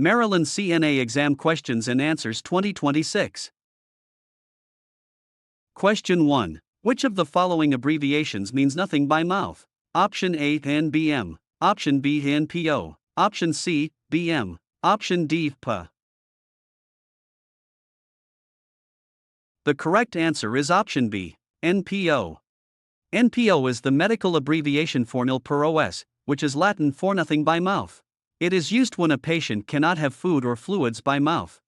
Maryland CNA Exam Questions and Answers 2026. Question 1. Which of the following abbreviations means nothing by mouth? Option A, NBM. Option B, NPO. Option C, BM. Option D, PA. The correct answer is option B, NPO. NPO is the medical abbreviation for nil per os, which is Latin for nothing by mouth. It is used when a patient cannot have food or fluids by mouth.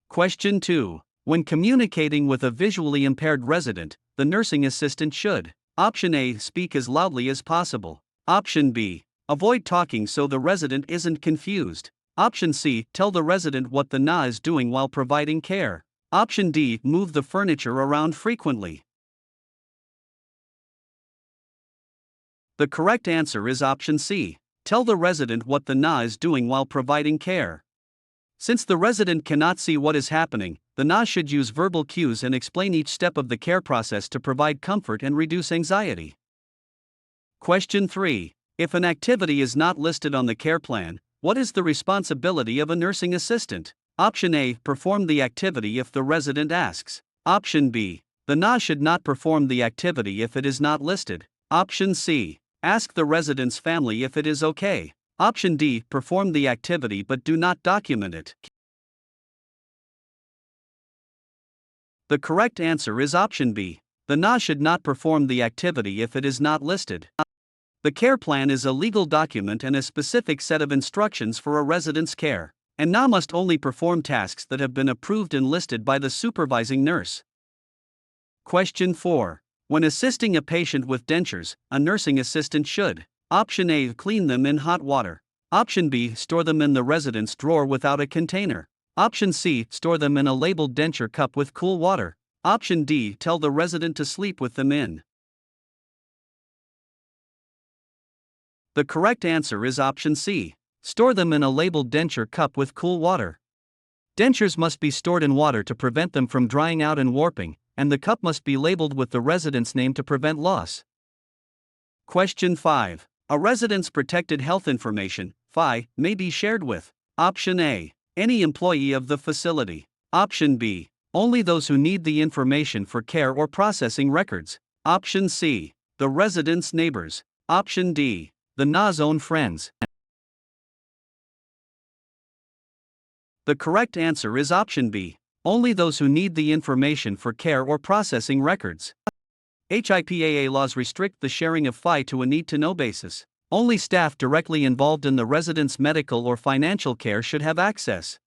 Question 2. When communicating with a visually impaired resident, the nursing assistant should: Option A, speak as loudly as possible. Option B, avoid talking so the resident isn't confused. Option C, tell the resident what the NA is doing while providing care. Option D, move the furniture around frequently. The correct answer is option C, tell the resident what the NA is doing while providing care. Since the resident cannot see what is happening, the NA should use verbal cues and explain each step of the care process to provide comfort and reduce anxiety. Question 3. If an activity is not listed on the care plan, what is the responsibility of a nursing assistant? Option A, perform the activity if the resident asks. Option B, the NA should not perform the activity if it is not listed. Option C, ask the resident's family if it is okay. Option D, perform the activity but do not document it. The correct answer is option B. The NA should not perform the activity if it is not listed. The care plan is a legal document and a specific set of instructions for a resident's care, and NA must only perform tasks that have been approved and listed by the supervising nurse. Question 4. When assisting a patient with dentures, a nursing assistant should: Option A, clean them in hot water. Option B, store them in the resident's drawer without a container. Option C, store them in a labeled denture cup with cool water. Option D, tell the resident to sleep with them in. The correct answer is option C, store them in a labeled denture cup with cool water. Dentures must be stored in water to prevent them from drying out and warping, and the cup must be labeled with the resident's name to prevent loss. Question 5. A resident's protected health information, FI, may be shared with: Option A, any employee of the facility. Option B, only those who need the information for care or processing records. Option C, the resident's neighbors. Option D, the NA's own friends. The correct answer is option B, only those who need the information for care or processing records. HIPAA laws restrict the sharing of FI to a need-to-know basis. Only staff directly involved in the resident's medical or financial care should have access.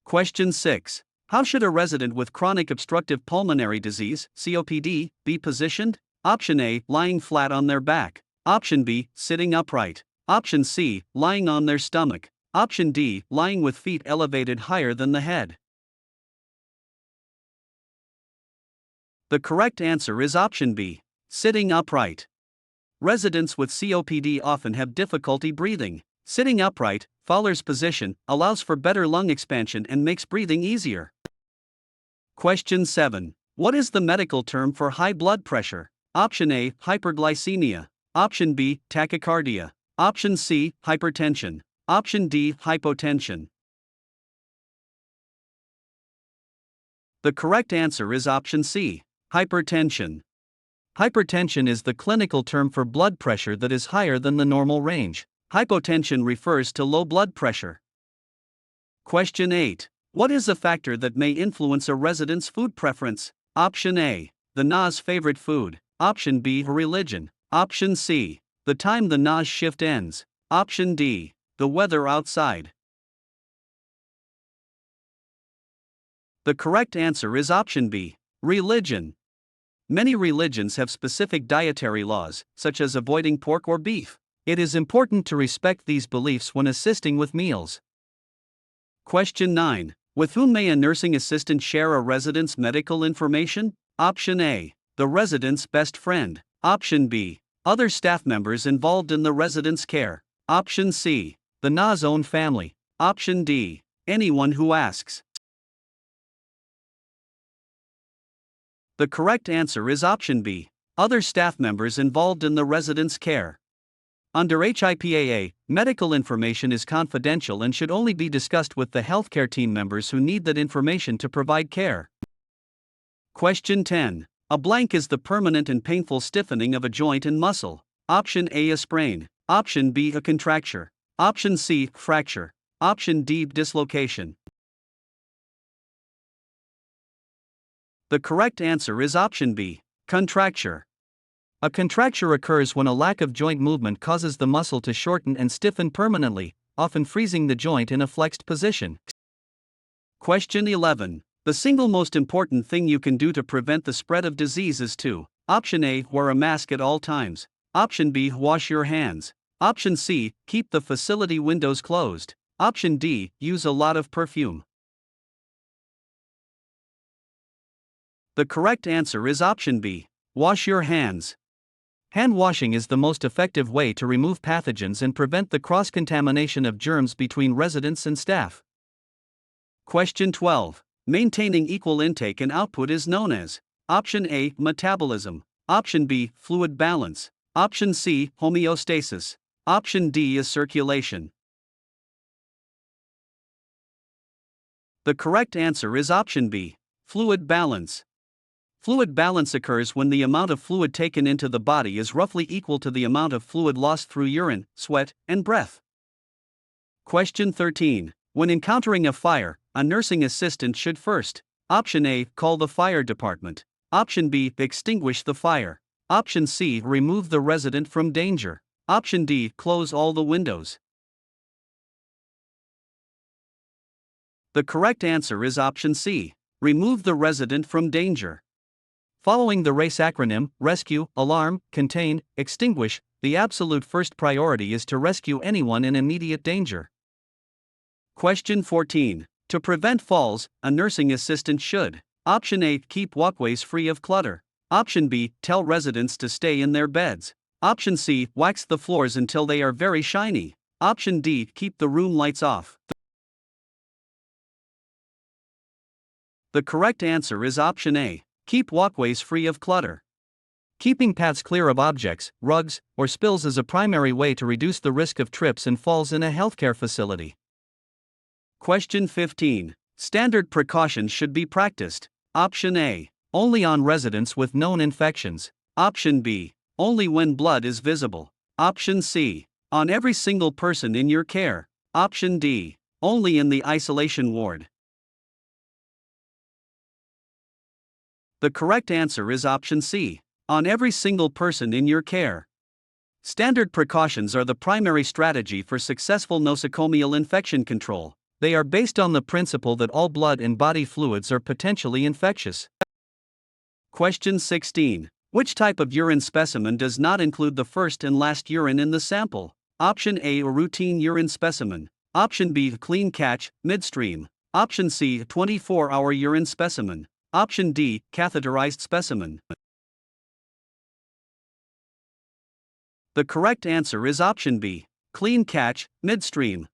Question 6. How should a resident with chronic obstructive pulmonary disease, COPD, be positioned? Option A, lying flat on their back. Option B, sitting upright. Option C, lying on their stomach. Option D, lying with feet elevated higher than the head. The correct answer is option B, sitting upright. Residents with COPD often have difficulty breathing. Sitting upright, Fowler's position, allows for better lung expansion and makes breathing easier. Question 7. What is the medical term for high blood pressure? Option A, hyperglycemia. Option B, tachycardia. Option C, hypertension. Option D, hypotension. The correct answer is option C, hypertension. Hypertension is the clinical term for blood pressure that is higher than the normal range. Hypotension refers to low blood pressure. Question 8. What is a factor that may influence a resident's food preference? Option A, the NA's favorite food. Option B, religion. Option C, the time the NA's shift ends. Option D, the weather outside. The correct answer is option B, religion. Many religions have specific dietary laws, such as avoiding pork or beef. It is important to respect these beliefs when assisting with meals. Question 9. With whom may a nursing assistant share a resident's medical information? Option A, the resident's best friend. Option B, other staff members involved in the resident's care. Option C, the NA's own family. Option D, anyone who asks. The correct answer is option B, other staff members involved in the resident's care. Under HIPAA, medical information is confidential and should only be discussed with the healthcare team members who need that information to provide care. Question 10. A blank is the permanent and painful stiffening of a joint and muscle. Option A, a sprain. Option B, a contracture. Option C, fracture. Option D, dislocation. The correct answer is option B, contracture. A contracture occurs when a lack of joint movement causes the muscle to shorten and stiffen permanently, often freezing the joint in a flexed position. Question 11. The single most important thing you can do to prevent the spread of disease is to: Option A, wear a mask at all times. Option B, wash your hands. Option C, keep the facility windows closed. Option D, use a lot of perfume. The correct answer is option B, wash your hands. Hand washing is the most effective way to remove pathogens and prevent the cross-contamination of germs between residents and staff. Question 12. Maintaining equal intake and output is known as: Option A, metabolism. Option B, fluid balance. Option C, homeostasis. Option D is circulation. The correct answer is option B, fluid balance. Fluid balance occurs when the amount of fluid taken into the body is roughly equal to the amount of fluid lost through urine, sweat, and breath. Question 13. When encountering a fire, a nursing assistant should first: Option A, call the fire department. Option B, extinguish the fire. Option C, remove the resident from danger. Option D, close all the windows. The correct answer is option C, remove the resident from danger. Following the RACE acronym, rescue, alarm, contain, extinguish, the absolute first priority is to rescue anyone in immediate danger. Question 14. To prevent falls, a nursing assistant should: Option A, keep walkways free of clutter. Option B, tell residents to stay in their beds. Option C, wax the floors until they are very shiny. Option D, keep the room lights off. The correct answer is option A, keep walkways free of clutter. Keeping paths clear of objects, rugs, or spills is a primary way to reduce the risk of trips and falls in a healthcare facility. Question 15. Standard precautions should be practiced. Option A, only on residents with known infections. Option B, only when blood is visible. Option C, on every single person in your care. Option D, only in the isolation ward. The correct answer is option C, on every single person in your care. Standard precautions are the primary strategy for successful nosocomial infection control. They are based on the principle that all blood and body fluids are potentially infectious. Question 16. Which type of urine specimen does not include the first and last urine in the sample? Option A, a routine urine specimen. Option B, a clean catch, midstream. Option C, a 24-hour urine specimen. Option D, catheterized specimen. The correct answer is option B, clean catch, midstream.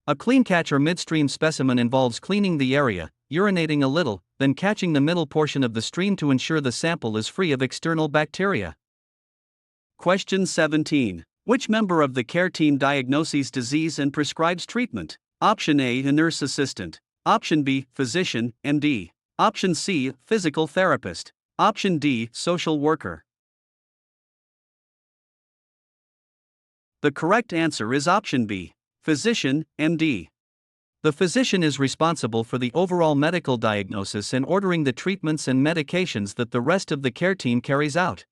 A clean catch or midstream specimen involves cleaning the area, urinating a little, then catching the middle portion of the stream to ensure the sample is free of external bacteria. Question 17. Which member of the care team diagnoses disease and prescribes treatment? Option A, a nurse assistant. Option B, physician, MD. Option C, physical therapist. Option D, social worker. The correct answer is option B, physician, MD. The physician is responsible for the overall medical diagnosis and ordering the treatments and medications that the rest of the care team carries out.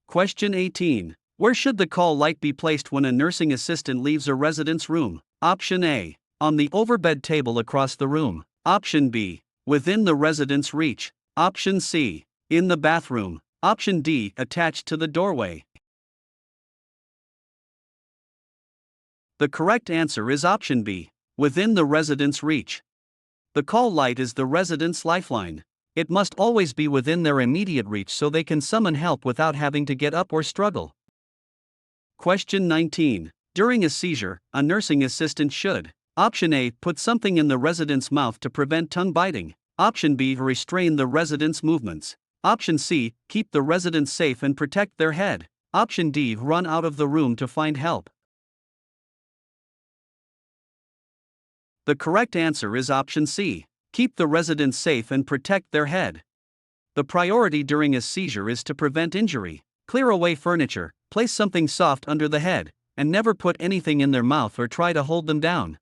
Question 18. Where should the call light be placed when a nursing assistant leaves a resident's room? Option A, on the overbed table across the room. Option B, within the resident's reach. Option C, in the bathroom. Option D, attached to the doorway. The correct answer is option B, within the resident's reach. The call light is the resident's lifeline. It must always be within their immediate reach so they can summon help without having to get up or struggle. Question 19. During a seizure, a nursing assistant should: Option A, put something in the resident's mouth to prevent tongue biting. Option B, restrain the resident's movements. Option C, keep the resident safe and protect their head. Option D. Run out of the room to find help. The correct answer is option C. Keep the residents safe and protect their head. The priority during a seizure is to prevent injury. Clear away furniture, place something soft under the head, and never put anything in their mouth or try to hold them down.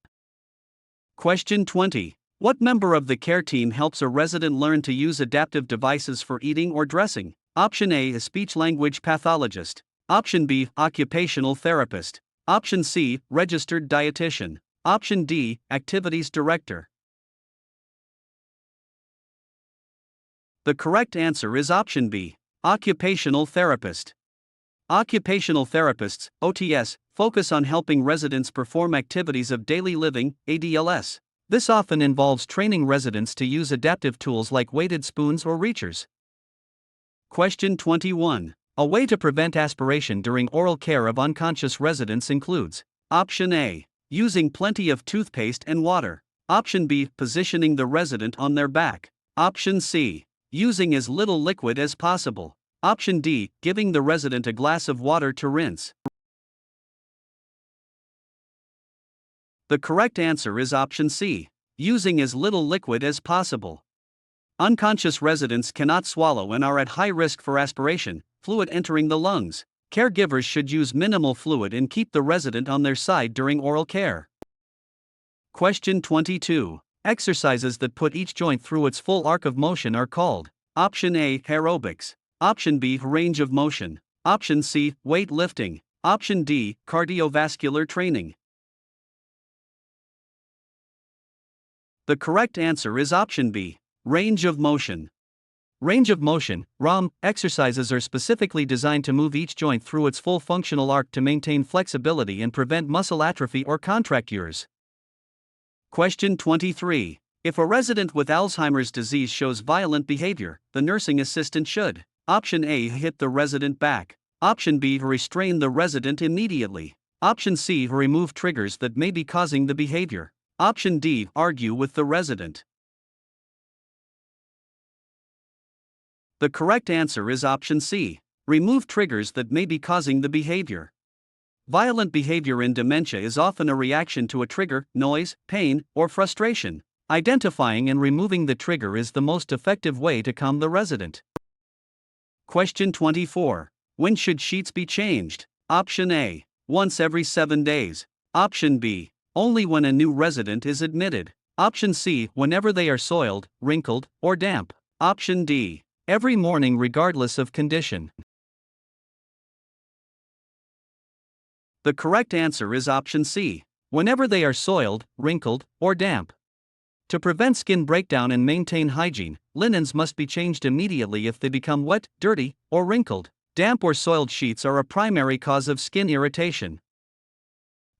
Question 20. What member of the care team helps a resident learn to use adaptive devices for eating or dressing? Option A. A speech-language pathologist. Option B. Occupational therapist. Option C. Registered dietitian. Option D. Activities director. The correct answer is option B. Occupational therapist. Occupational therapists, OTS, focus on helping residents perform activities of daily living, ADLS. This often involves training residents to use adaptive tools like weighted spoons or reachers. Question 21. A way to prevent aspiration during oral care of unconscious residents includes: Option A. Using plenty of toothpaste and water. Option B. Positioning the resident on their back. Option C. Using as little liquid as possible. Option D. Giving the resident a glass of water to rinse. The correct answer is option C. Using as little liquid as possible. Unconscious residents cannot swallow and are at high risk for aspiration, fluid entering the lungs. Caregivers should use minimal fluid and keep the resident on their side during oral care. Question 22. Exercises that put each joint through its full arc of motion are called: Option A. Aerobics. Option B. Range of motion. Option C. Weight lifting. Option D. Cardiovascular training. The correct answer is option B. Range of motion. Range of motion, ROM, exercises are specifically designed to move each joint through its full functional arc to maintain flexibility and prevent muscle atrophy or contractures. Question 23. If a resident with Alzheimer's disease shows violent behavior, the nursing assistant should: Option A. Hit the resident back. Option B. Restrain the resident immediately. Option C. Remove triggers that may be causing the behavior. Option D. Argue with the resident. The correct answer is option C. Remove triggers that may be causing the behavior. Violent behavior in dementia is often a reaction to a trigger, noise, pain, or frustration. Identifying and removing the trigger is the most effective way to calm the resident. Question 24. When should sheets be changed? Option A. Once every 7 days. Option B. Only when a new resident is admitted. Option C. Whenever they are soiled, wrinkled, or damp. Option D. Every morning regardless of condition. The correct answer is option C. Whenever they are soiled, wrinkled, or damp. To prevent skin breakdown and maintain hygiene, linens must be changed immediately if they become wet, dirty, or wrinkled. Damp or soiled sheets are a primary cause of skin irritation.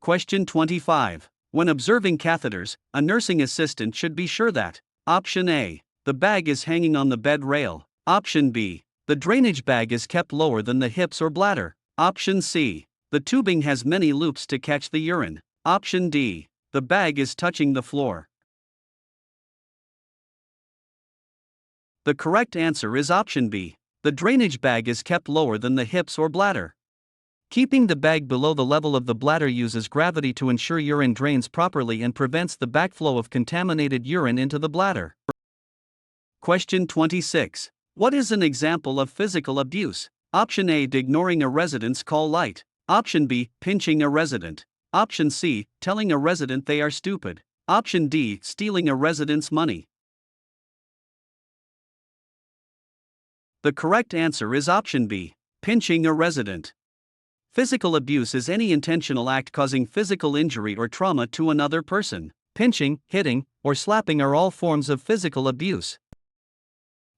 Question 25. When observing catheters, a nursing assistant should be sure that: Option A. The bag is hanging on the bed rail. Option B. The drainage bag is kept lower than the hips or bladder. Option C. The tubing has many loops to catch the urine. Option D. The bag is touching the floor. The correct answer is option B. The drainage bag is kept lower than the hips or bladder. Keeping the bag below the level of the bladder uses gravity to ensure urine drains properly and prevents the backflow of contaminated urine into the bladder. Question 26. What is an example of physical abuse? Option A. Ignoring a resident's call light. Option B. Pinching a resident. Option C. Telling a resident they are stupid. Option D. Stealing a resident's money. The correct answer is option B. Pinching a resident. Physical abuse is any intentional act causing physical injury or trauma to another person. Pinching, hitting, or slapping are all forms of physical abuse.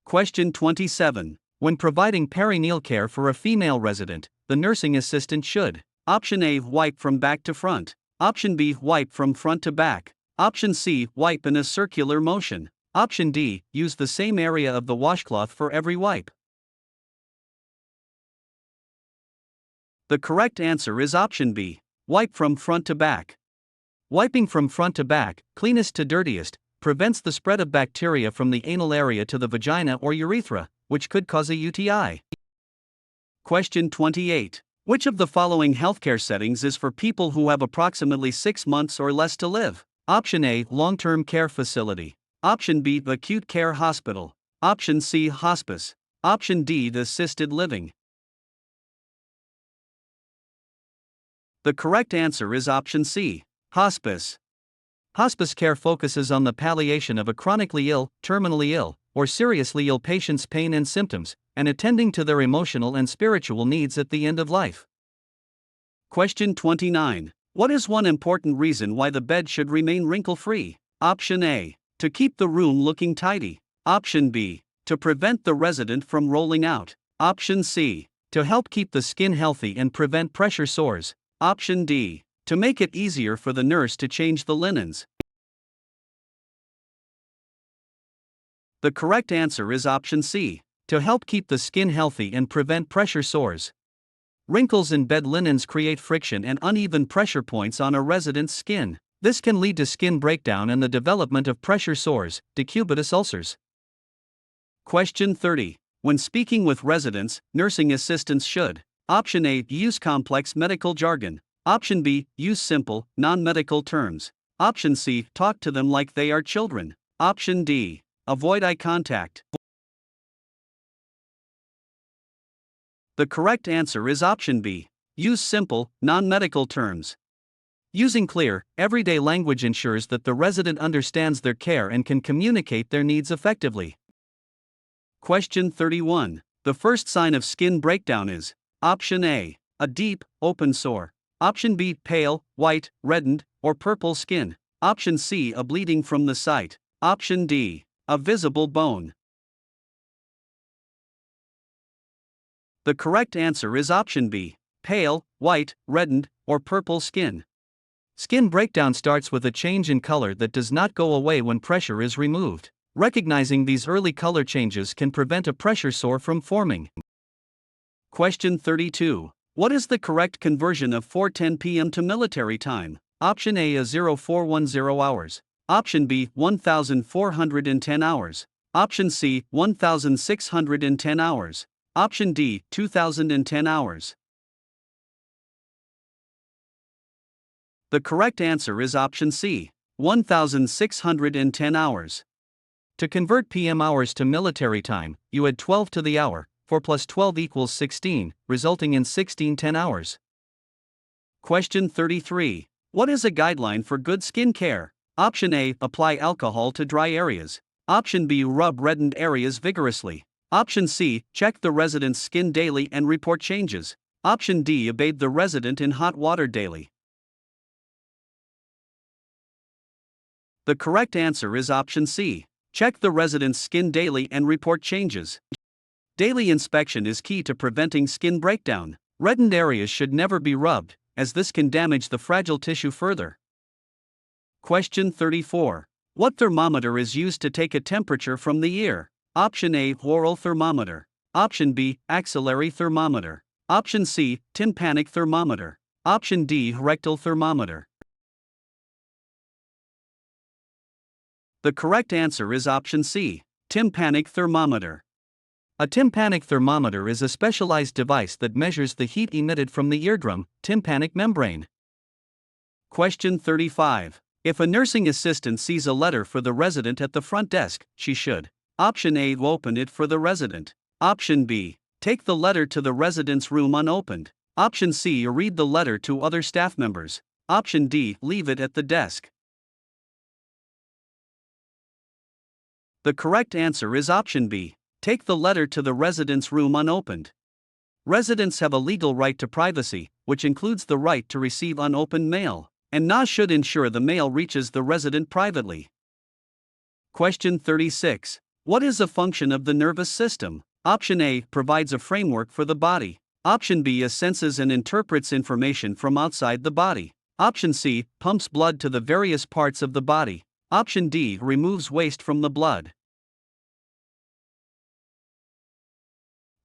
Question 27. When providing perineal care for a female resident, the nursing assistant should: Option A. Wipe from back to front. Option B. Wipe from front to back. Option C. Wipe in a circular motion. Option D. Use the same area of the washcloth for every wipe. The correct answer is option B. Wipe from front to back. Wiping from front to back, cleanest to dirtiest, prevents the spread of bacteria from the anal area to the vagina or urethra, which could cause a UTI. Question 28. Which of the following healthcare settings is for people who have approximately 6 months or less to live? Option A, long-term care facility. Option B, acute care hospital. Option C, hospice. Option D, the assisted living. The correct answer is option C, hospice. Hospice care focuses on the palliation of a chronically ill, terminally ill, or seriously ill patient's pain and symptoms, and attending to their emotional and spiritual needs at the end of life. Question 29. What is one important reason why the bed should remain wrinkle-free? Option A, to keep the room looking tidy. Option B, to prevent the resident from rolling out. Option C, to help keep the skin healthy and prevent pressure sores. Option D, to make it easier for the nurse to change the linens. The correct answer is option C, to help keep the skin healthy and prevent pressure sores. Wrinkles in bed linens create friction and uneven pressure points on a resident's skin. This can lead to skin breakdown and the development of pressure sores, decubitus ulcers. Question 30. When speaking with residents, nursing assistants should: Option A, use complex medical jargon. Option B, use simple, non-medical terms. Option C, talk to them like they are children. Option D, avoid eye contact. The correct answer is option B, use simple, non-medical terms. Using clear, everyday language ensures that the resident understands their care and can communicate their needs effectively. Question 31. The first sign of skin breakdown is: Option A, a deep, open sore. Option B, pale, white, reddened, or purple skin. Option C, a bleeding from the site. Option D, a visible bone. The correct answer is option B, pale, white, reddened, or purple skin. Skin breakdown starts with a change in color that does not go away when pressure is removed. Recognizing these early color changes can prevent a pressure sore from forming. Question 32. What is the correct conversion of 4:10 p.m. to military time? Option A is 0410 hours. Option B, 1410 hours. Option C, 1610 hours. Option D, 2010 hours. The correct answer is option C, 1610 hours. To convert PM hours to military time, you add 12 to the hour. 4 plus 12 equals 16, resulting in 1610 hours. Question 33. What is a guideline for good skin care? Option A, apply alcohol to dry areas. Option B, rub reddened areas vigorously. Option C, check the resident's skin daily and report changes. Option D, bathe the resident in hot water daily. The correct answer is option C, check the resident's skin daily and report changes. Daily inspection is key to preventing skin breakdown. Reddened areas should never be rubbed, as this can damage the fragile tissue further. Question 34. What thermometer is used to take a temperature from the ear? Option A, oral thermometer. Option B, axillary thermometer. Option C, tympanic thermometer. Option D, rectal thermometer. The correct answer is option C, tympanic thermometer. A tympanic thermometer is a specialized device that measures the heat emitted from the eardrum, tympanic membrane. Question 35. If a nursing assistant sees a letter for the resident at the front desk, she should: Option A, open it for the resident. Option B, take the letter to the resident's room unopened. Option C, read the letter to other staff members. Option D, leave it at the desk. The correct answer is option B, take the letter to the resident's room unopened. Residents have a legal right to privacy, which includes the right to receive unopened mail, and NA should ensure the mail reaches the resident privately. Question 36. What is a function of the nervous system? Option A, provides a framework for the body. Option B, senses and interprets information from outside the body. Option C, pumps blood to the various parts of the body. Option D, removes waste from the blood.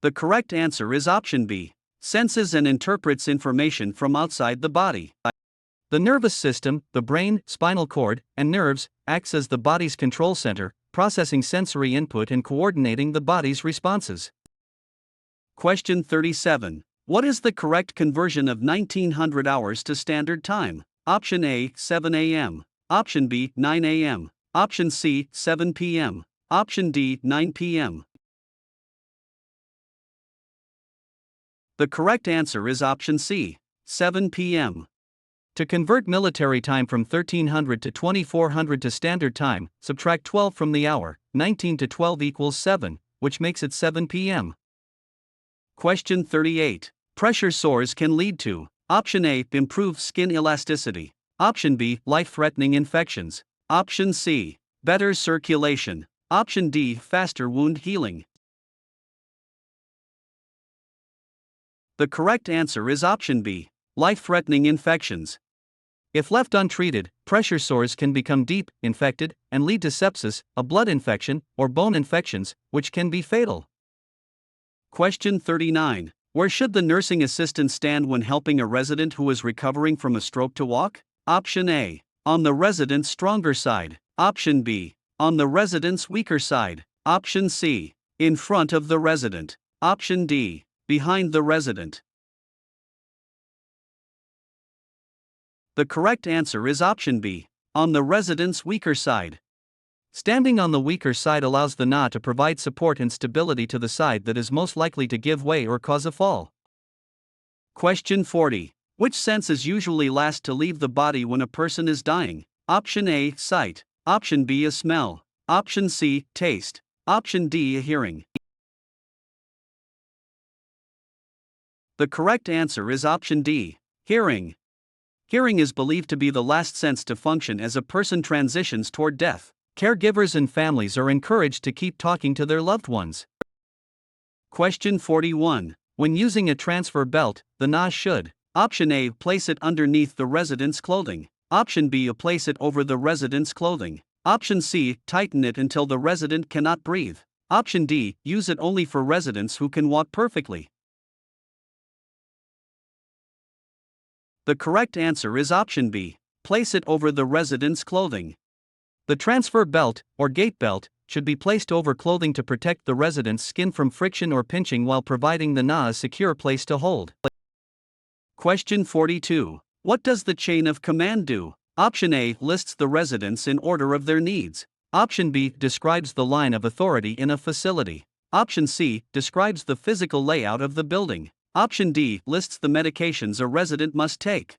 The correct answer is option B, senses and interprets information from outside the body. The nervous system, the brain, spinal cord, and nerves, acts as the body's control center, processing sensory input and coordinating the body's responses. Question 37. What is the correct conversion of 1900 hours to standard time? Option A, 7 a.m. Option B, 9 a.m. Option C, 7 p.m. Option D, 9 p.m. The correct answer is option C, 7 p.m. To convert military time from 1300 to 2400 to standard time, subtract 12 from the hour. 19 to 12 equals 7, which makes it 7 p.m. Question 38. Pressure sores can lead to: Option A, improved skin elasticity. Option B, life-threatening infections. Option C, better circulation. Option D, faster wound healing. The correct answer is option B, life-threatening infections. If left untreated, pressure sores can become deep, infected, and lead to sepsis, a blood infection, or bone infections, which can be fatal. Question 39. Where should the nursing assistant stand when helping a resident who is recovering from a stroke to walk? Option A, on the resident's stronger side. Option B, on the resident's weaker side. Option C, in front of the resident. Option D, behind the resident. The correct answer is option B, on the resident's weaker side. Standing on the weaker side allows the NA to provide support and stability to the side that is most likely to give way or cause a fall. Question 40. Which sense is usually last to leave the body when a person is dying? Option A, sight. Option B, a smell. Option C, taste. Option D, a hearing. The correct answer is option D, hearing. Hearing is believed to be the last sense to function as a person transitions toward death. Caregivers and families are encouraged to keep talking to their loved ones. Question 41. When using a transfer belt, the NA should: Option A, place it underneath the resident's clothing. Option B, place it over the resident's clothing. Option C, tighten it until the resident cannot breathe. Option D, use it only for residents who can walk perfectly. The correct answer is option B, place it over the resident's clothing. The transfer belt, or gait belt, should be placed over clothing to protect the resident's skin from friction or pinching while providing the NA a secure place to hold. Question 42. What does the chain of command do? Option A, lists the residents in order of their needs. Option B, describes the line of authority in a facility. Option C, describes the physical layout of the building. Option D, lists the medications a resident must take.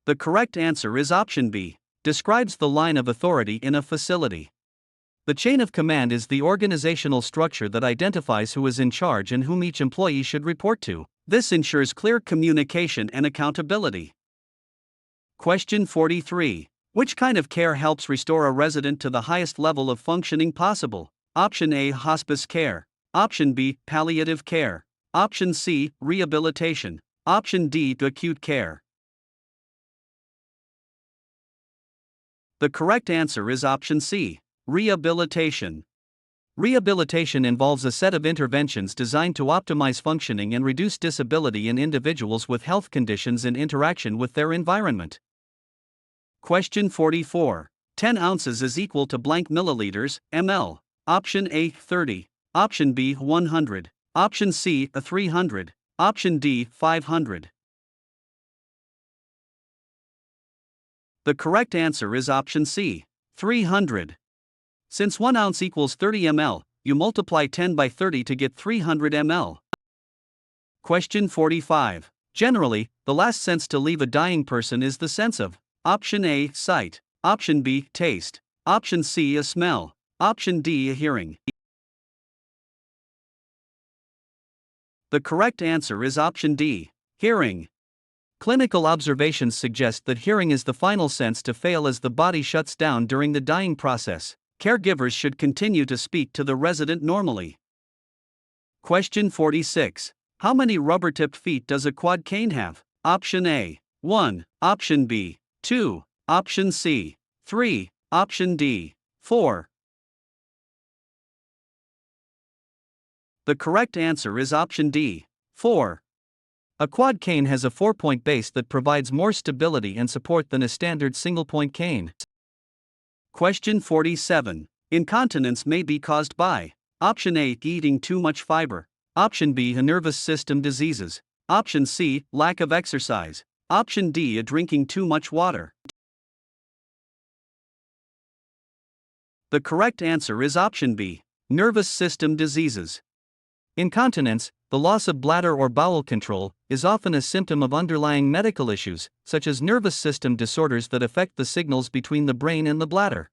The correct answer is option B, describes the line of authority in a facility. The chain of command is the organizational structure that identifies who is in charge and whom each employee should report to. This ensures clear communication and accountability. Question 43. Which kind of care helps restore a resident to the highest level of functioning possible? Option A, hospice care. Option B, palliative care. Option C, rehabilitation. Option D, acute care. The correct answer is option C, rehabilitation. Rehabilitation involves a set of interventions designed to optimize functioning and reduce disability in individuals with health conditions in interaction with their environment. Question 44. 10 ounces is equal to blank milliliters, ml. Option A, 30. Option B, 100. Option C, 300. Option D, 500. The correct answer is option C, 300. Since 1 ounce equals 30 ml, you multiply 10 by 30 to get 300 ml. Question 45. Generally, the last sense to leave a dying person is the sense of: Option A, sight. Option B, taste. Option C, a smell. Option D, a hearing. The correct answer is option D, hearing. Clinical observations suggest that hearing is the final sense to fail as the body shuts down during the dying process. Caregivers should continue to speak to the resident normally. Question 46. How many rubber-tipped feet does a quad cane have? Option A, 1. Option B, 2. Option C, 3. Option D, 4. The correct answer is option D, 4. A quad cane has a 4-point base that provides more stability and support than a standard single-point cane. Question 47. Incontinence may be caused by: Option A, eating too much fiber. Option B, nervous system diseases. Option C, lack of exercise. Option D, drinking too much water. The correct answer is option B, nervous system diseases. Incontinence, the loss of bladder or bowel control, is often a symptom of underlying medical issues, such as nervous system disorders that affect the signals between the brain and the bladder.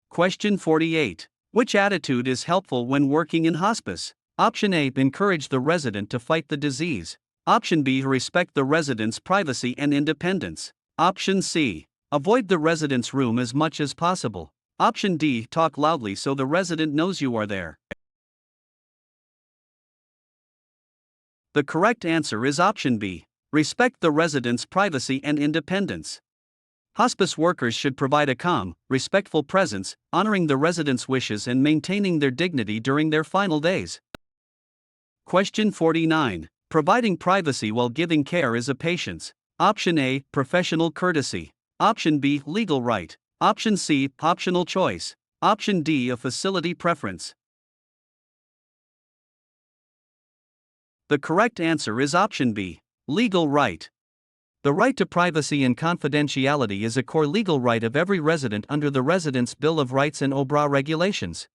Question 48. Which attitude is helpful when working in hospice? Option A, encourage the resident to fight the disease. Option B, respect the resident's privacy and independence. Option C, avoid the resident's room as much as possible. Option D, talk loudly so the resident knows you are there. The correct answer is option B, respect the resident's privacy and independence. Hospice workers should provide a calm, respectful presence, honoring the resident's wishes and maintaining their dignity during their final days. Question 49. Providing privacy while giving care is a patient's. Option A, professional courtesy. Option B, legal right. Option C, optional choice. Option D, a facility preference. The correct answer is option B, legal right. The right to privacy and confidentiality is a core legal right of every resident under the Residents' Bill of Rights and OBRA regulations.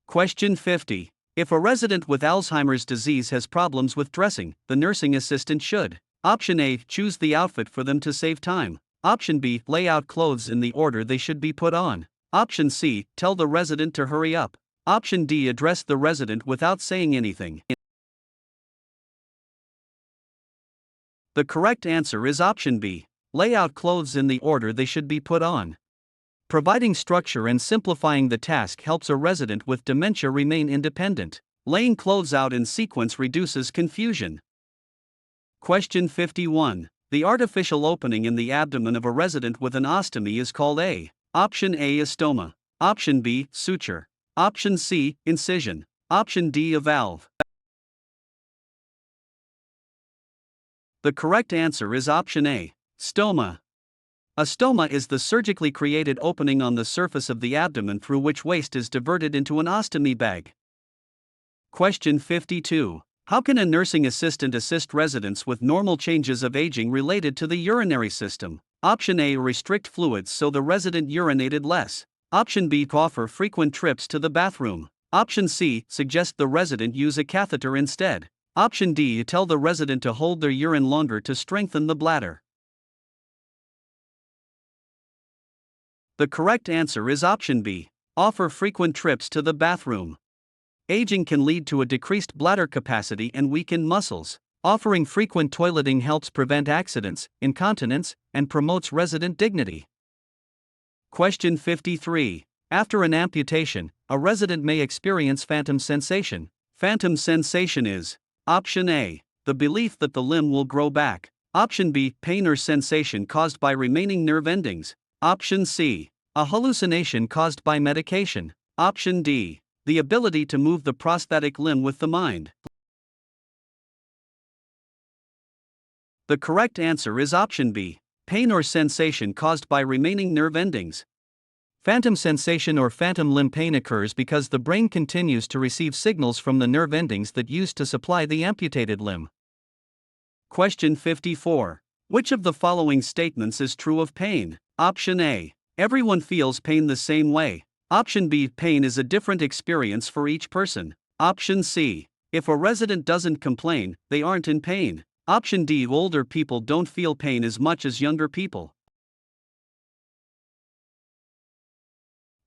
Question 50. If a resident with Alzheimer's disease has problems with dressing, the nursing assistant should: Option A, choose the outfit for them to save time. Option B, lay out clothes in the order they should be put on. Option C, tell the resident to hurry up. Option D, address the resident without saying anything. The correct answer is option B, lay out clothes in the order they should be put on. Providing structure and simplifying the task helps a resident with dementia remain independent. Laying clothes out in sequence reduces confusion. Question 51. The artificial opening in the abdomen of a resident with an ostomy is called a: Option A, a stoma. Option B, suture. Option C, incision. Option D, a valve. The correct answer is option A, stoma. A stoma is the surgically created opening on the surface of the abdomen through which waste is diverted into an ostomy bag. Question 52. How can a nursing assistant assist residents with normal changes of aging related to the urinary system? Option A, restrict fluids so the resident urinated less. Option B, offer frequent trips to the bathroom. Option C, suggest the resident use a catheter instead. Option D, tell the resident to hold their urine longer to strengthen the bladder. The correct answer is option B, offer frequent trips to the bathroom. Aging can lead to a decreased bladder capacity and weakened muscles. Offering frequent toileting helps prevent accidents, incontinence, and promotes resident dignity. Question 53. After an amputation, a resident may experience phantom sensation. Phantom sensation is: Option A, the belief that the limb will grow back. Option B, pain or sensation caused by remaining nerve endings. Option C, a hallucination caused by medication. Option D, the ability to move the prosthetic limb with the mind. The correct answer is option B, pain or sensation caused by remaining nerve endings. Phantom sensation or phantom limb pain occurs because the brain continues to receive signals from the nerve endings that used to supply the amputated limb. Question 54. Which of the following statements is true of pain? Option A, everyone feels pain the same way. Option B, pain is a different experience for each person. Option C, if a resident doesn't complain, they aren't in pain. Option D, older people don't feel pain as much as younger people.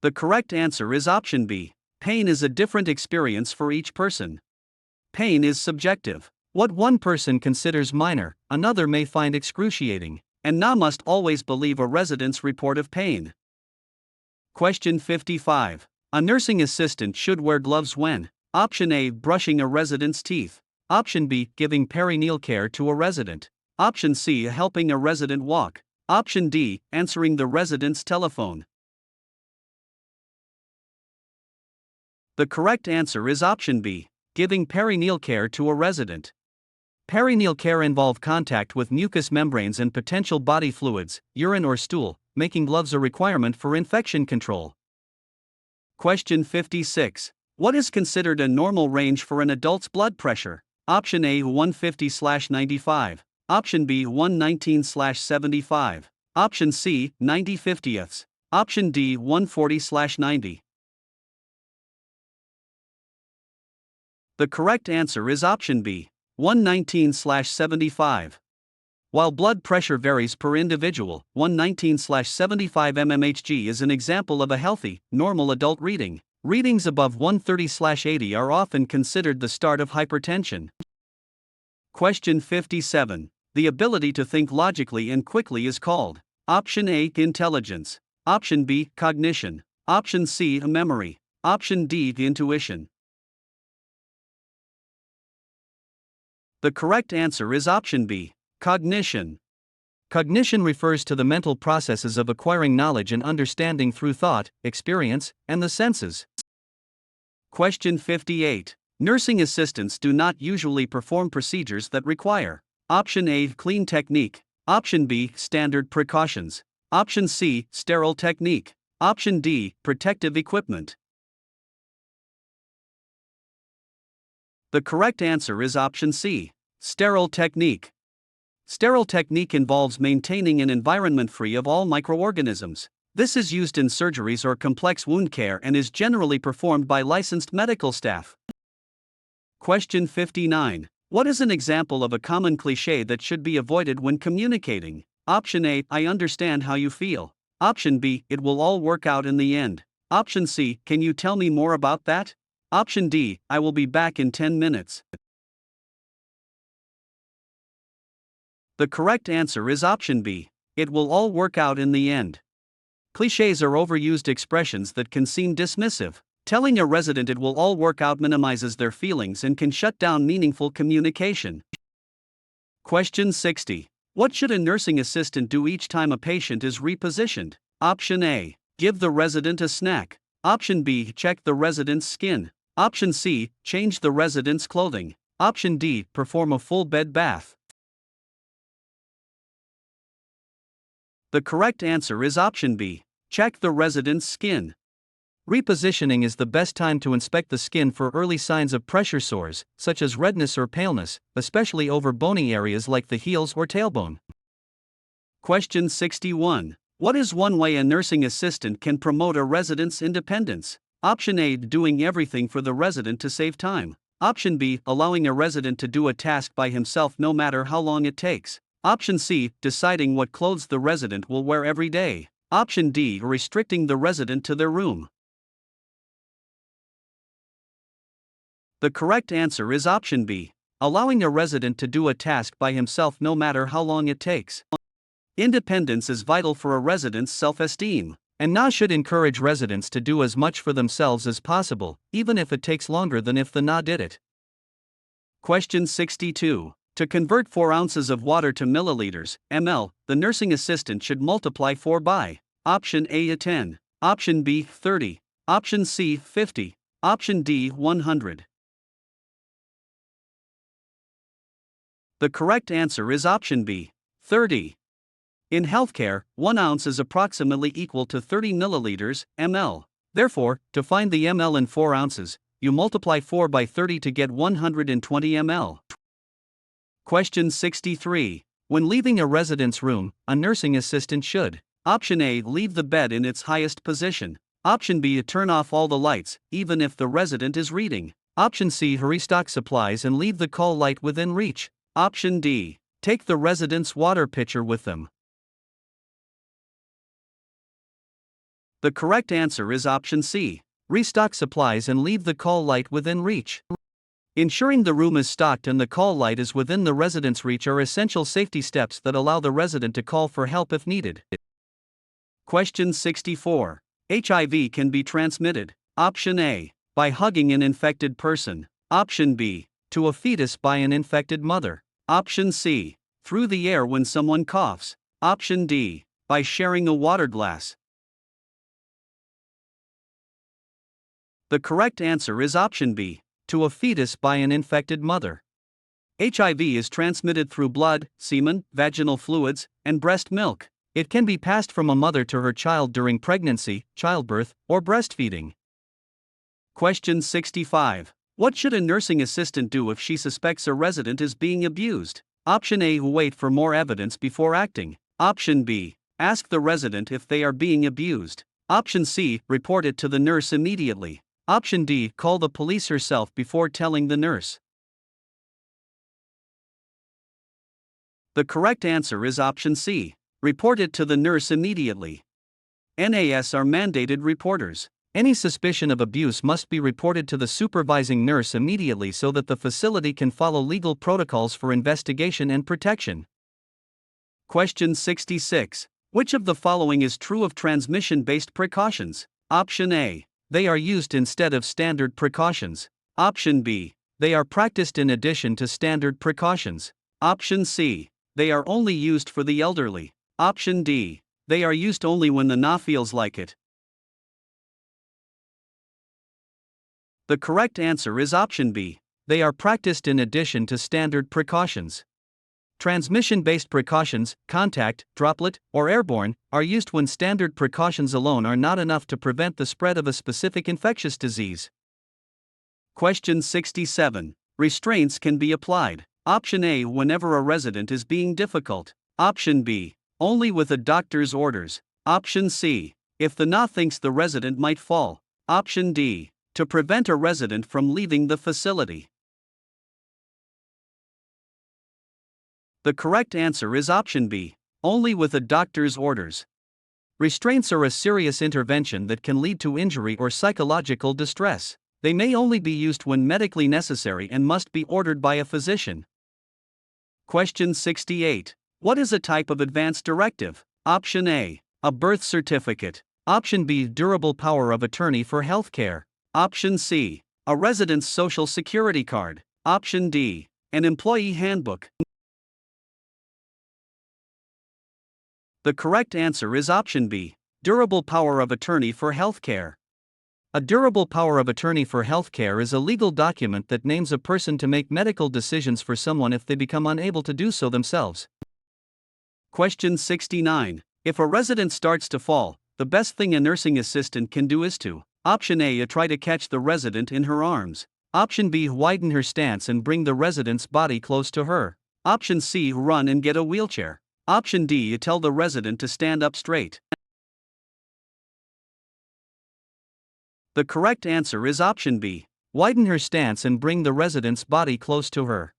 The correct answer is option B, pain is a different experience for each person. Pain is subjective. What one person considers minor, another may find excruciating, and NA must always believe a resident's report of pain. Question 55. A nursing assistant should wear gloves when: Option A, brushing a resident's teeth. Option B, giving perineal care to a resident. Option C, helping a resident walk. Option D, answering the resident's telephone. The correct answer is option B, giving perineal care to a resident. Perineal care involves contact with mucous membranes and potential body fluids, urine or stool, making gloves a requirement for infection control. Question 56. What is considered a normal range for an adult's blood pressure? Option A 150/95. Option B 119/75. Option C 90/50ths. Option D 140/90. The correct answer is option B, 119/75. While blood pressure varies per individual, 119/75 mmHg is an example of a healthy, normal adult reading. Readings above 130/80 are often considered the start of hypertension. Question 57. The ability to think logically and quickly is called option A intelligence, option B cognition, option C memory, option D intuition. The correct answer is option B, cognition. Cognition refers to the mental processes of acquiring knowledge and understanding through thought, experience, and the senses. Question 58. Nursing assistants do not usually perform procedures that require option A clean technique, option B standard precautions, option C sterile technique, option D protective equipment. The correct answer is option C, sterile technique. Sterile technique involves maintaining an environment free of all microorganisms. This is used in surgeries or complex wound care and is generally performed by licensed medical staff. Question 59. What is an example of a common cliché that should be avoided when communicating? Option A, I understand how you feel. Option B, it will all work out in the end. Option C, can you tell me more about that? Option D, I will be back in 10 minutes. The correct answer is option B, it will all work out in the end. Clichés are overused expressions that can seem dismissive. Telling a resident it will all work out minimizes their feelings and can shut down meaningful communication. Question 60. What should a nursing assistant do each time a patient is repositioned? Option A, give the resident a snack. Option B, check the resident's skin. Option C, change the resident's clothing. Option D, perform a full bed bath. The correct answer is option B, check the resident's skin. Repositioning is the best time to inspect the skin for early signs of pressure sores, such as redness or paleness, especially over bony areas like the heels or tailbone. Question 61. What is one way a nursing assistant can promote a resident's independence? Option A, doing everything for the resident to save time. Option B, allowing a resident to do a task by himself no matter how long it takes. Option C, deciding what clothes the resident will wear every day. Option D, restricting the resident to their room. The correct answer is option B, allowing a resident to do a task by himself no matter how long it takes. Independence is vital for a resident's self-esteem, and NA should encourage residents to do as much for themselves as possible, even if it takes longer than if the NA did it. Question 62. To convert 4 ounces of water to milliliters, ml, the nursing assistant should multiply 4 by option A 10, option B 30, option C 50, option D 100. The correct answer is option B, 30. In healthcare, 1 ounce is approximately equal to 30 milliliters, ml. Therefore, to find the ml in 4 ounces, you multiply 4 by 30 to get 120 ml. Question 63. When leaving a resident's room, a nursing assistant should option A, leave the bed in its highest position. Option B, turn off all the lights, even if the resident is reading. Option C, restock supplies and leave the call light within reach. Option D, take the resident's water pitcher with them. The correct answer is option C, restock supplies and leave the call light within reach. Ensuring the room is stocked and the call light is within the resident's reach are essential safety steps that allow the resident to call for help if needed. Question 64. HIV can be transmitted. Option A, by hugging an infected person. Option B, to a fetus by an infected mother. Option C, through the air when someone coughs. Option D, by sharing a water glass. The correct answer is option B, to a fetus by an infected mother. HIV is transmitted through blood, semen, vaginal fluids, and breast milk. It can be passed from a mother to her child during pregnancy, childbirth, or breastfeeding. Question 65. What should a nursing assistant do if she suspects a resident is being abused? Option A. Wait for more evidence before acting. Option B. Ask the resident if they are being abused. Option C. Report it to the nurse immediately. Option D. Call the police herself before telling the nurse. The correct answer is option C. Report it to the nurse immediately. NAS are mandated reporters. Any suspicion of abuse must be reported to the supervising nurse immediately so that the facility can follow legal protocols for investigation and protection. Question 66. Which of the following is true of transmission-based precautions? Option A. They are used instead of standard precautions. Option B. They are practiced in addition to standard precautions. Option C. They are only used for the elderly. Option D. They are used only when the NA feels like it. The correct answer is option B. They are practiced in addition to standard precautions. Transmission-based precautions, contact, droplet, or airborne, are used when standard precautions alone are not enough to prevent the spread of a specific infectious disease. Question 67. Restraints can be applied. Option A. Whenever a resident is being difficult. Option B. Only with a doctor's orders. Option C. If the NA thinks the resident might fall. Option D. To prevent a resident from leaving the facility. The correct answer is option B. Only with a doctor's orders. Restraints are a serious intervention that can lead to injury or psychological distress. They may only be used when medically necessary and must be ordered by a physician. Question 68. What is a type of advance directive? Option A. A birth certificate. Option B. Durable power of attorney for healthcare. Option C. A resident's social security card. Option D. An employee handbook. The correct answer is option B. Durable power of attorney for healthcare. A durable power of attorney for healthcare is a legal document that names a person to make medical decisions for someone if they become unable to do so themselves. Question 69. If a resident starts to fall, the best thing a nursing assistant can do is to: Option A. Try to catch the resident in her arms. Option B. Widen her stance and bring the resident's body close to her. Option C. Run and get a wheelchair. Option D. Tell the resident to stand up straight. The correct answer is option B. Widen her stance and bring the resident's body close to her.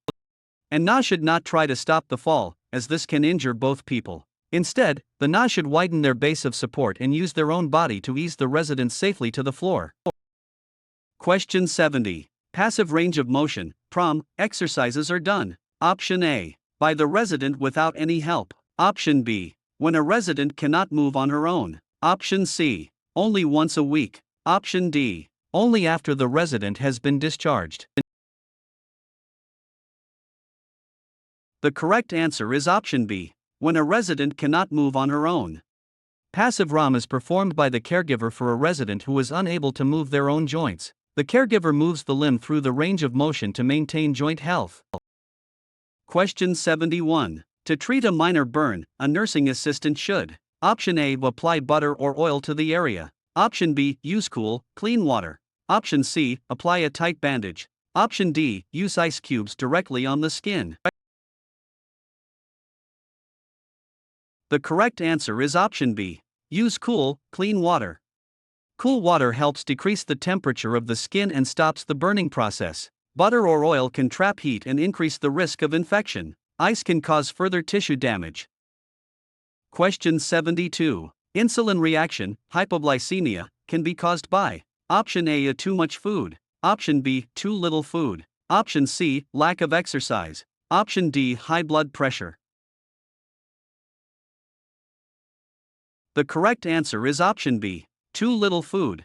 And NA should not try to stop the fall, as this can injure both people. Instead, the NA should widen their base of support and use their own body to ease the resident safely to the floor. Question 70. Passive range of motion, PROM, exercises are done. Option A. By the resident without any help. Option B. When a resident cannot move on her own. Option C. Only once a week. Option D. Only after the resident has been discharged. The correct answer is option B. When a resident cannot move on her own. Passive ROM is performed by the caregiver for a resident who is unable to move their own joints. The caregiver moves the limb through the range of motion to maintain joint health. Question 71. To treat a minor burn, a nursing assistant should: Option A. Apply butter or oil to the area. Option B. Use cool, clean water. Option C. Apply a tight bandage. Option D. Use ice cubes directly on the skin. The correct answer is option B. Use cool, clean water. Cool water helps decrease the temperature of the skin and stops the burning process. Butter or oil can trap heat and increase the risk of infection. Ice can cause further tissue damage. Question 72. Insulin reaction, hypoglycemia, can be caused by: Option A. Too much food. Option B. Too little food. Option C. Lack of exercise. Option D. High blood pressure. The correct answer is option B. Too little food.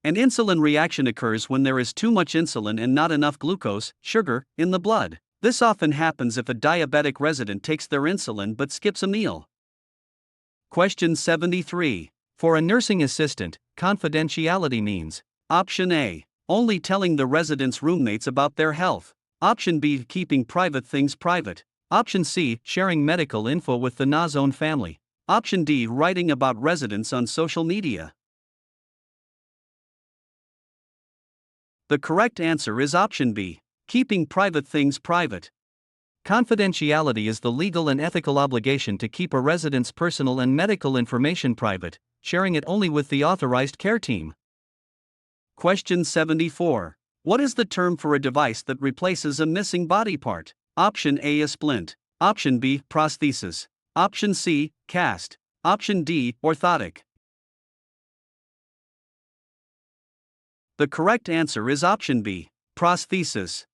An insulin reaction occurs when there is too much insulin and not enough glucose, sugar, in the blood. This often happens if a diabetic resident takes their insulin but skips a meal. Question 73. For a nursing assistant, confidentiality means: Option A. Only telling the resident's roommates about their health. Option B. Keeping private things private. Option C. Sharing medical info with the NA's own family. Option D. Writing about residents on social media. The correct answer is option B, keeping private things private. Confidentiality is the legal and ethical obligation to keep a resident's personal and medical information private, sharing it only with the authorized care team. Question 74. What is the term for a device that replaces a missing body part? Option A, a splint. Option B, prosthesis. Option C, cast. Option D, orthotic. The correct answer is option B, prosthesis.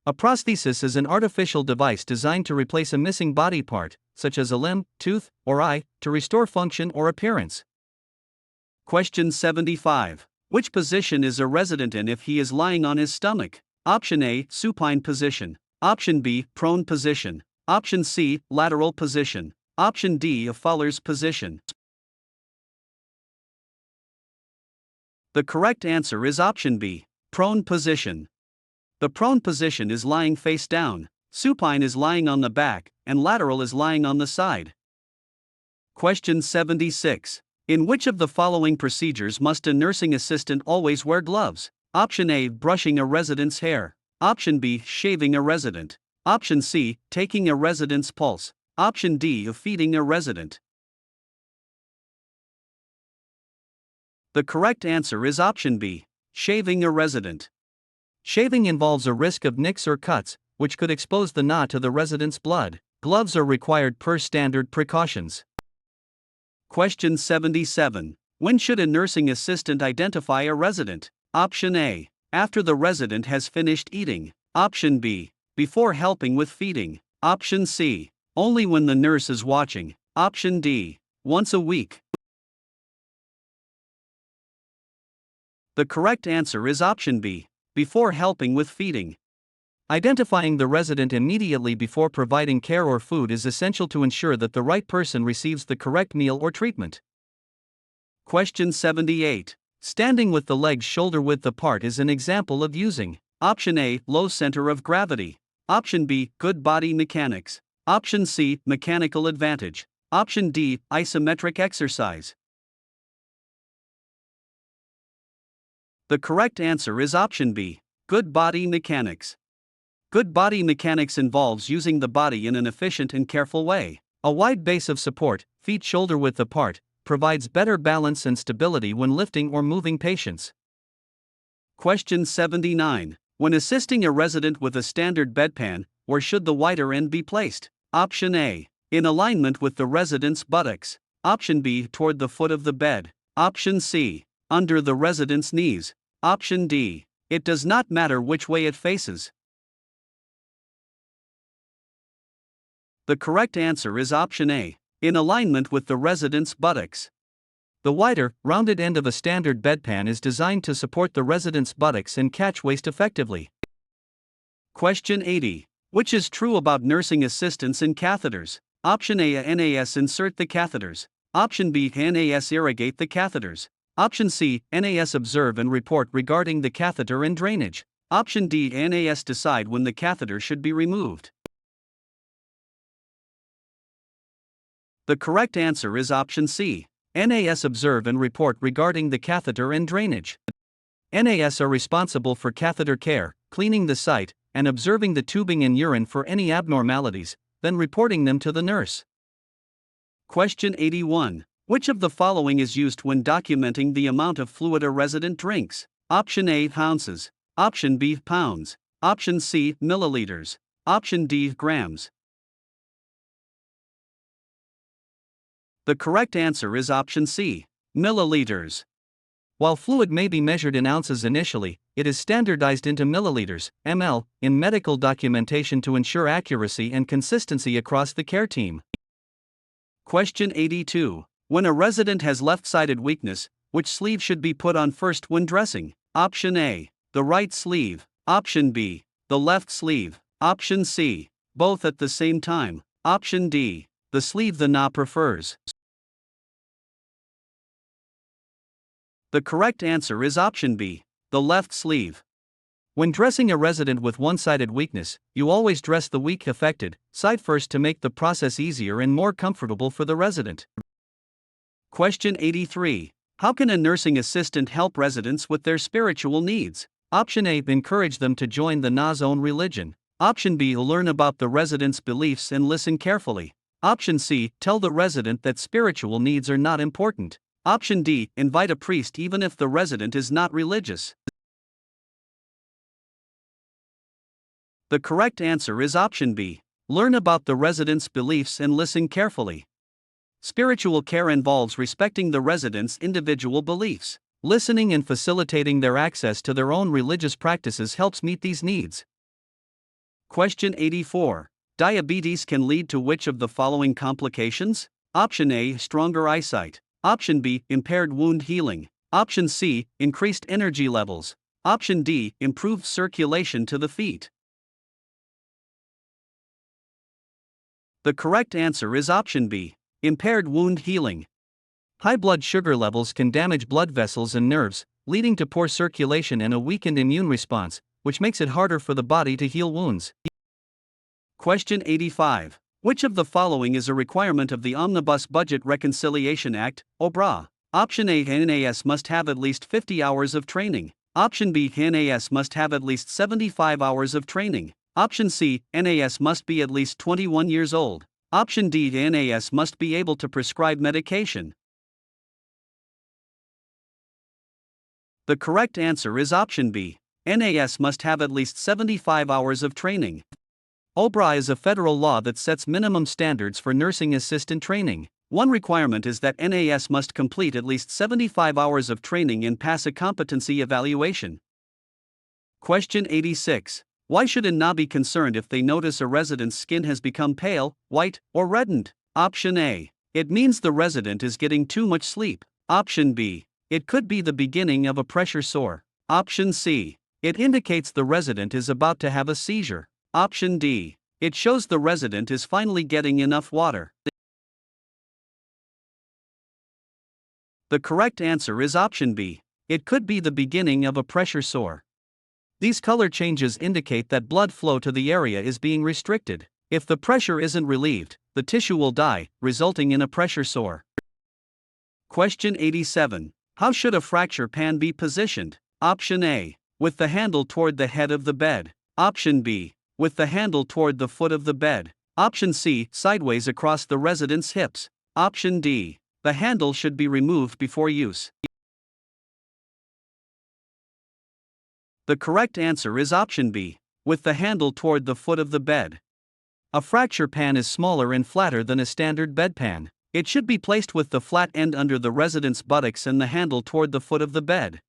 A prosthesis is an artificial device designed to replace a missing body part, such as a limb, tooth, or eye, to restore function or appearance. Question 75. Which position is a resident in if he is lying on his stomach? Option A, supine position. Option B, prone position. Option C, lateral position. Option D, a Fowler's position. The correct answer is option B, prone position. The prone position is lying face down, supine is lying on the back, and lateral is lying on the side. Question 76. In which of the following procedures must a nursing assistant always wear gloves? Option A, brushing a resident's hair. Option B, shaving a resident. Option C, taking a resident's pulse. Option D, feeding a resident. The correct answer is option B, shaving a resident. Shaving involves a risk of nicks or cuts, which could expose the knot to the resident's blood. Gloves are required per standard precautions. Question 77. When should a nursing assistant identify a resident? Option A, after the resident has finished eating. Option B, before helping with feeding. Option C, only when the nurse is watching. Option D, once a week. The correct answer is option B, before helping with feeding. Identifying the resident immediately before providing care or food is essential to ensure that the right person receives the correct meal or treatment. Question 78. Standing with the legs shoulder width apart is an example of using. Option A, low center of gravity. Option B, good body mechanics. Option C, mechanical advantage. Option D, isometric exercise. The correct answer is option B, good body mechanics. Good body mechanics involves using the body in an efficient and careful way. A wide base of support, feet shoulder width apart, provides better balance and stability when lifting or moving patients. Question 79. When assisting a resident with a standard bedpan, where should the wider end be placed? Option A, in alignment with the resident's buttocks. Option B, toward the foot of the bed. Option C, under the resident's knees. Option D, it does not matter which way it faces. The correct answer is option A, in alignment with the resident's buttocks. The wider, rounded end of a standard bedpan is designed to support the resident's buttocks and catch waste effectively. Question 80. Which is true about nursing assistants and catheters? Option A, NAS insert the catheters. Option B, NAS irrigate the catheters. Option C, NAS observe and report regarding the catheter and drainage. Option D, NAS decide when the catheter should be removed. The correct answer is option C. NAS observe and report regarding the catheter and drainage. NAS are responsible for catheter care, cleaning the site, and observing the tubing and urine for any abnormalities, then reporting them to the nurse. Question 81. Which of the following is used when documenting the amount of fluid a resident drinks? Option A, ounces. Option B, pounds. Option C, milliliters. Option D, grams. The correct answer is option C, milliliters. While fluid may be measured in ounces initially, it is standardized into milliliters, ml, in medical documentation to ensure accuracy and consistency across the care team. Question 82. When a resident has left-sided weakness, which sleeve should be put on first when dressing? Option A, the right sleeve. Option B, the left sleeve. Option C, both at the same time. Option D, the sleeve the NA prefers. The correct answer is option B, the left sleeve. When dressing a resident with one-sided weakness, you always dress the weak affected side first to make the process easier and more comfortable for the resident. Question 83. How can a nursing assistant help residents with their spiritual needs? Option A. Encourage them to join the NA's own religion. Option B. Learn about the resident's beliefs and listen carefully. Option C. Tell the resident that spiritual needs are not important. Option D. Invite a priest even if the resident is not religious. The correct answer is option B. Learn about the resident's beliefs and listen carefully. Spiritual care involves respecting the resident's individual beliefs. Listening and facilitating their access to their own religious practices helps meet these needs. Question 84. Diabetes can lead to which of the following complications? Option A. Stronger eyesight. Option B. Impaired wound healing. Option C. Increased energy levels. Option D. Improved circulation to the feet. The correct answer is option B. Impaired wound healing. High blood sugar levels can damage blood vessels and nerves, leading to poor circulation and a weakened immune response, which makes it harder for the body to heal wounds. Question 85. Which of the following is a requirement of the Omnibus Budget Reconciliation Act, OBRA? Option A. NAS must have at least 50 hours of training. Option B. NAS must have at least 75 hours of training. Option C. NAS must be at least 21 years old. Option D. NAS must be able to prescribe medication. The correct answer is option B. NAS must have at least 75 hours of training. OBRA is a federal law that sets minimum standards for nursing assistant training. One requirement is that NAS must complete at least 75 hours of training and pass a competency evaluation. Question 86. Why should a NA be concerned if they notice a resident's skin has become pale, white, or reddened? Option A. It means the resident is getting too much sleep. Option B. It could be the beginning of a pressure sore. Option C. It indicates the resident is about to have a seizure. Option D. It shows the resident is finally getting enough water. The correct answer is option B. It could be the beginning of a pressure sore. These color changes indicate that blood flow to the area is being restricted. If the pressure isn't relieved, the tissue will die, resulting in a pressure sore. Question 87. How should a fracture pan be positioned? Option A. With the handle toward the head of the bed. Option B. With the handle toward the foot of the bed. Option C. Sideways across the resident's hips. Option D. The handle should be removed before use. The correct answer is option B. With the handle toward the foot of the bed. A fracture pan is smaller and flatter than a standard bedpan. It should be placed with the flat end under the resident's buttocks and the handle toward the foot of the bed.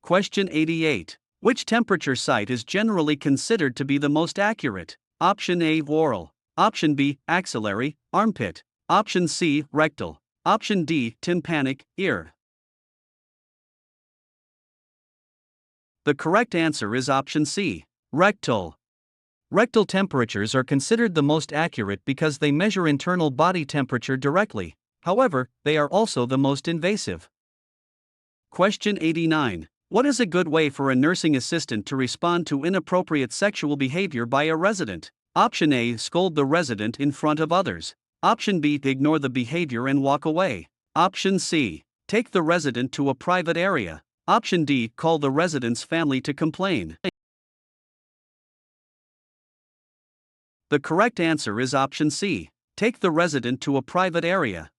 Question 88. Which temperature site is generally considered to be the most accurate? Option A. Oral. Option B. Axillary, armpit. Option C. Rectal. Option D. Tympanic, ear. The correct answer is option C. Rectal. Rectal temperatures are considered the most accurate because they measure internal body temperature directly. However, they are also the most invasive. Question 89. What is a good way for a nursing assistant to respond to inappropriate sexual behavior by a resident? Option A. Scold the resident in front of others. Option B. Ignore the behavior and walk away. Option C. Take the resident to a private area. Option D. Call the resident's family to complain. The correct answer is option C. Take the resident to a private area.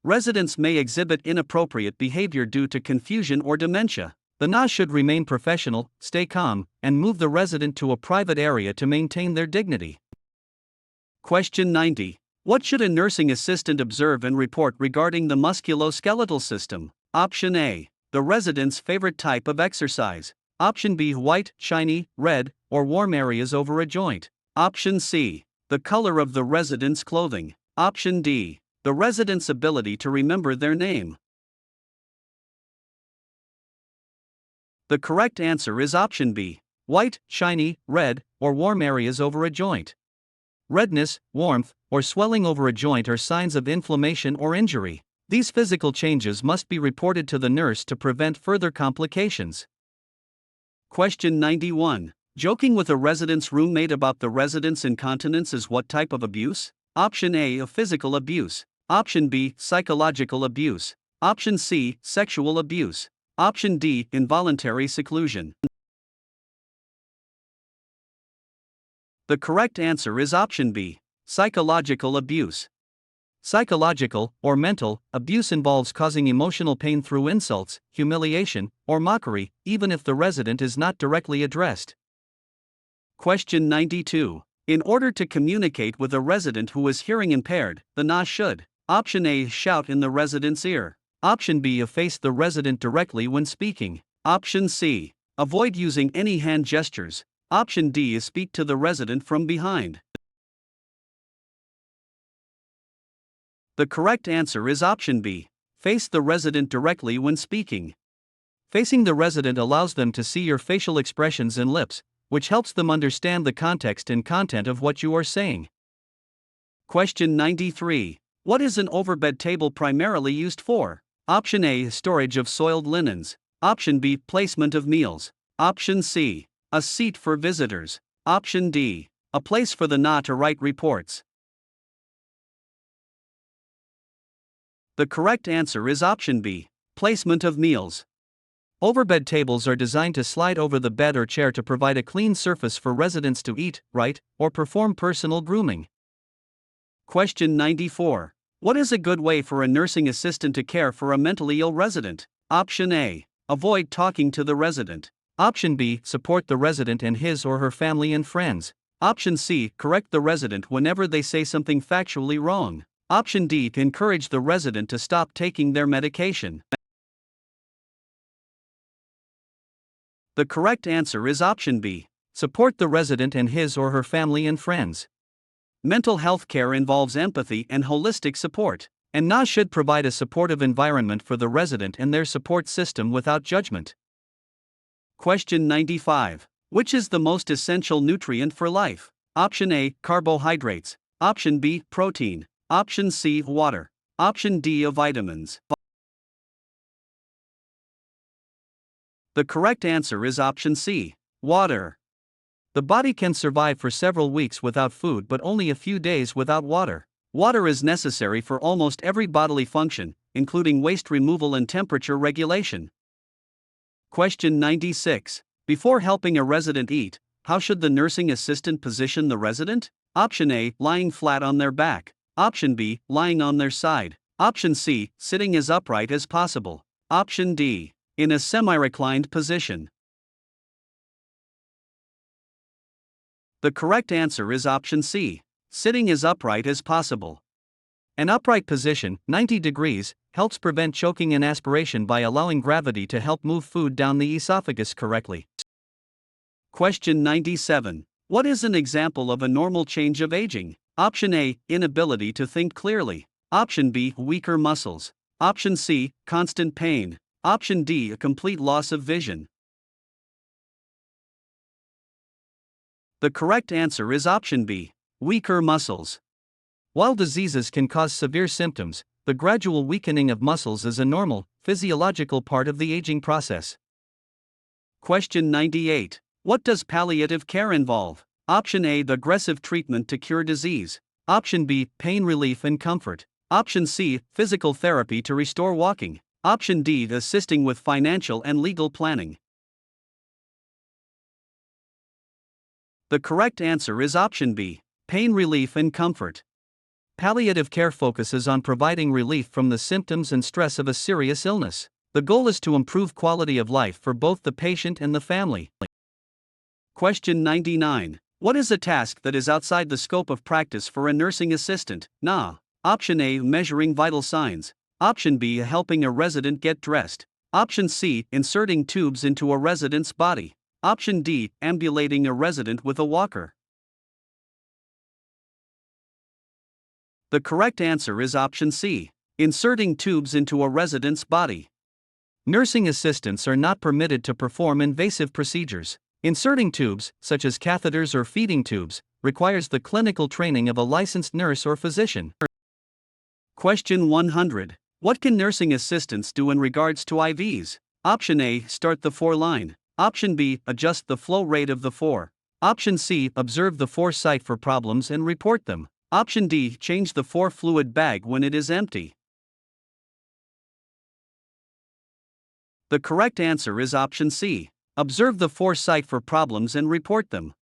Residents may exhibit inappropriate behavior due to confusion or dementia. The NA should remain professional, stay calm, and move the resident to a private area to maintain their dignity. Question 90. What should a nursing assistant observe and report regarding the musculoskeletal system? Option A. The resident's favorite type of exercise. Option B. White, shiny, red, or warm areas over a joint. Option C. The color of the resident's clothing. Option D. The resident's ability to remember their name. The correct answer is option B. White, shiny, red, or warm areas over a joint. Redness, warmth, or swelling over a joint are signs of inflammation or injury. These physical changes must be reported to the nurse to prevent further complications. Question 91. Joking with a resident's roommate about the resident's incontinence is what type of abuse? Option A. Physical abuse. Option B. Psychological abuse. Option C. Sexual abuse. Option D, involuntary seclusion. The correct answer is option B, psychological abuse. Psychological, or mental, abuse involves causing emotional pain through insults, humiliation, or mockery, even if the resident is not directly addressed. Question 92. In order to communicate with a resident who is hearing impaired, the NA should: Option A, shout in the resident's ear. Option B, face the resident directly when speaking. Option C, avoid using any hand gestures. Option D is speak to the resident from behind. The correct answer is option B, face the resident directly when speaking. Facing the resident allows them to see your facial expressions and lips, which helps them understand the context and content of what you are saying. Question 93. What is an overbed table primarily used for? Option A, storage of soiled linens. Option B, placement of meals. Option C, a seat for visitors. Option D, a place for the NA to write reports. The correct answer is option B, placement of meals. Overbed tables are designed to slide over the bed or chair to provide a clean surface for residents to eat, write, or perform personal grooming. Question 94. What is a good way for a nursing assistant to care for a mentally ill resident? Option A, avoid talking to the resident. Option B, support the resident and his or her family and friends. Option C, correct the resident whenever they say something factually wrong. Option D, encourage the resident to stop taking their medication. The correct answer is option B, support the resident and his or her family and friends. Mental health care involves empathy and holistic support, and NA should provide a supportive environment for the resident and their support system without judgment. Question 95. Which is the most essential nutrient for life? Option A, carbohydrates. Option B, protein. Option C, water. Option D, vitamins. The correct answer is option C, water. The body can survive for several weeks without food but only a few days without water. Water is necessary for almost every bodily function, including waste removal and temperature regulation. Question 96. Before helping a resident eat, how should the nursing assistant position the resident? Option A, lying flat on their back. Option B, lying on their side. Option C, sitting as upright as possible. Option D, in a semi-reclined position. The correct answer is option C, sitting as upright as possible. An upright position, 90 degrees, helps prevent choking and aspiration by allowing gravity to help move food down the esophagus correctly. Question 97. What is an example of a normal change of aging? Option A, inability to think clearly. Option B, weaker muscles. Option C, constant pain. Option D, a complete loss of vision. The correct answer is option B, weaker muscles. While diseases can cause severe symptoms, the gradual weakening of muscles is a normal, physiological part of the aging process. Question 98. What does palliative care involve? Option A, the aggressive treatment to cure disease. Option B, pain relief and comfort. Option C, physical therapy to restore walking. Option D, assisting with financial and legal planning. The correct answer is option B, pain relief and comfort. Palliative care focuses on providing relief from the symptoms and stress of a serious illness. The goal is to improve quality of life for both the patient and the family. Question 99. What is a task that is outside the scope of practice for a nursing assistant? NA. Option A, measuring vital signs. Option B, helping a resident get dressed. Option C, inserting tubes into a resident's body. Option D, ambulating a resident with a walker. The correct answer is option C, inserting tubes into a resident's body. Nursing assistants are not permitted to perform invasive procedures. Inserting tubes, such as catheters or feeding tubes, requires the clinical training of a licensed nurse or physician. Question 100. What can nursing assistants do in regards to IVs? Option A, start the four-line. Option B, adjust the flow rate of the four. Option C, observe the four site for problems and report them. Option D, change the four fluid bag when it is empty. The correct answer is option C. Observe the foresight for problems and report them.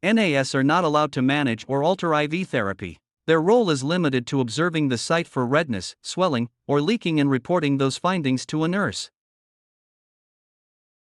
NAS are not allowed to manage or alter IV therapy. Their role is limited to observing the site for redness, swelling, or leaking and reporting those findings to a nurse.